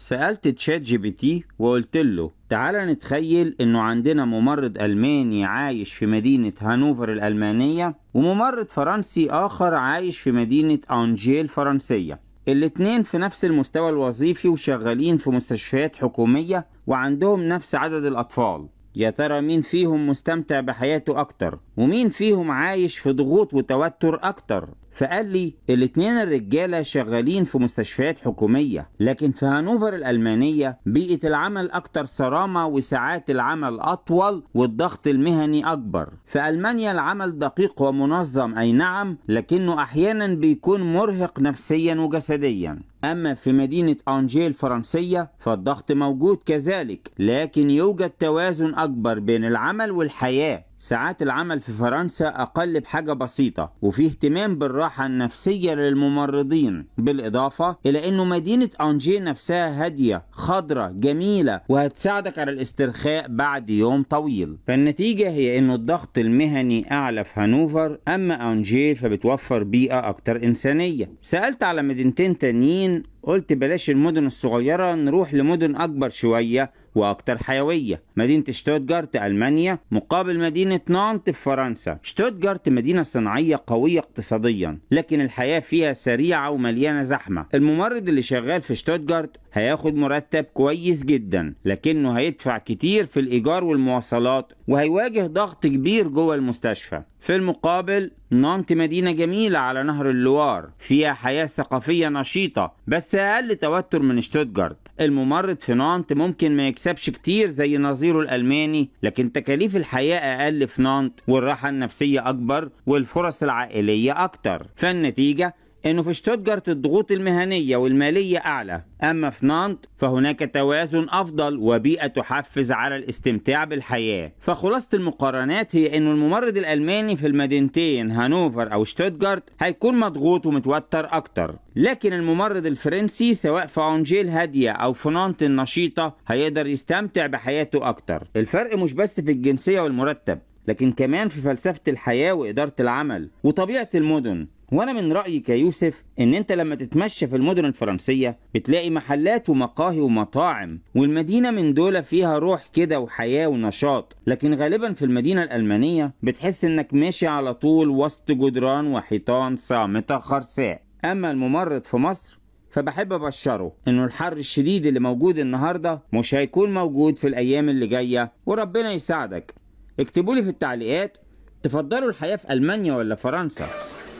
سألت تشات جي بي تي وقلت له تعالى نتخيل انه عندنا ممرض ألماني عايش في مدينة هانوفر الألمانية وممرض فرنسي آخر عايش في مدينة أنجيل الفرنسية. الاتنين في نفس المستوى الوظيفي وشغالين في مستشفيات حكومية وعندهم نفس عدد الأطفال. يا ترى مين فيهم مستمتع بحياته أكتر ومين فيهم عايش في ضغوط وتوتر أكتر؟ فقال لي الاتنين الرجالة شغالين في مستشفيات حكومية، لكن في هانوفر الألمانية بيئة العمل أكتر صرامة وساعات العمل أطول والضغط المهني أكبر. في ألمانيا العمل دقيق ومنظم أي نعم، لكنه أحيانا بيكون مرهق نفسيا وجسديا. أما في مدينة أنجيل الفرنسية فالضغط موجود كذلك، لكن يوجد توازن أكبر بين العمل والحياة. ساعات العمل في فرنسا أقل بحاجة بسيطة وفيه اهتمام بالراحة النفسية للممرضين، بالإضافة إلى أنه مدينة أنجيل نفسها هادية خضرة جميلة وهتساعدك على الاسترخاء بعد يوم طويل. فالنتيجة هي أنه الضغط المهني أعلى في هانوفر، أما أنجيل فبتوفر بيئة أكتر إنسانية. سألت على مدينتين تانيين، قلت بلاش المدن الصغيرة، نروح لمدن أكبر شوية وأكتر حيوية. مدينة شتوتجارت ألمانيا مقابل مدينة نانت في فرنسا. شتوتجارت مدينة صناعية قوية اقتصاديا، لكن الحياة فيها سريعة ومليانة زحمة. الممرض اللي شغال في شتوتجارت هياخد مرتب كويس جدا، لكنه هيدفع كتير في الإيجار والمواصلات وهيواجه ضغط كبير جوه المستشفى. في المقابل نانت مدينة جميلة على نهر اللوار، فيها حياة ثقافية نشيطة بس أقل توتر من شتوتجارت. الممرض في نانت ممكن ما يكسبش كتير زي نظيره الألماني، لكن تكاليف الحياة أقل في نانت والراحة النفسية أكبر والفرص العائلية أكتر. فالنتيجة انه في شتوتجارت الضغوط المهنية والمالية اعلى، اما في نانت فهناك توازن افضل وبيئة تحفز على الاستمتاع بالحياة. فخلاصة المقارنات هي انه الممرض الالماني في المدينتين هانوفر او شتوتجارت هيكون مضغوط ومتوتر اكتر، لكن الممرض الفرنسي سواء في أنجيل هادية او في نانت النشيطة هيقدر يستمتع بحياته اكتر. الفرق مش بس في الجنسية والمرتب، لكن كمان في فلسفة الحياة وإدارة العمل وطبيعة المدن. وانا من رأيي كيوسف ان انت لما تتمشى في المدن الفرنسية بتلاقي محلات ومقاهي ومطاعم، والمدينة من دول فيها روح كده وحياة ونشاط. لكن غالبا في المدينة الألمانية بتحس انك ماشي على طول وسط جدران وحيطان صامتة خرساء. اما الممرض في مصر فبحب أبشره إنه الحر الشديد اللي موجود النهاردة مش هيكون موجود في الأيام اللي جاية، وربنا يساعدك. اكتبولي في التعليقات تفضلوا الحياة في ألمانيا ولا فرنسا،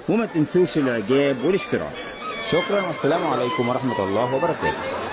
وما تنسوش الإعجاب والاشتراك. شكرا والسلام عليكم ورحمة الله وبركاته.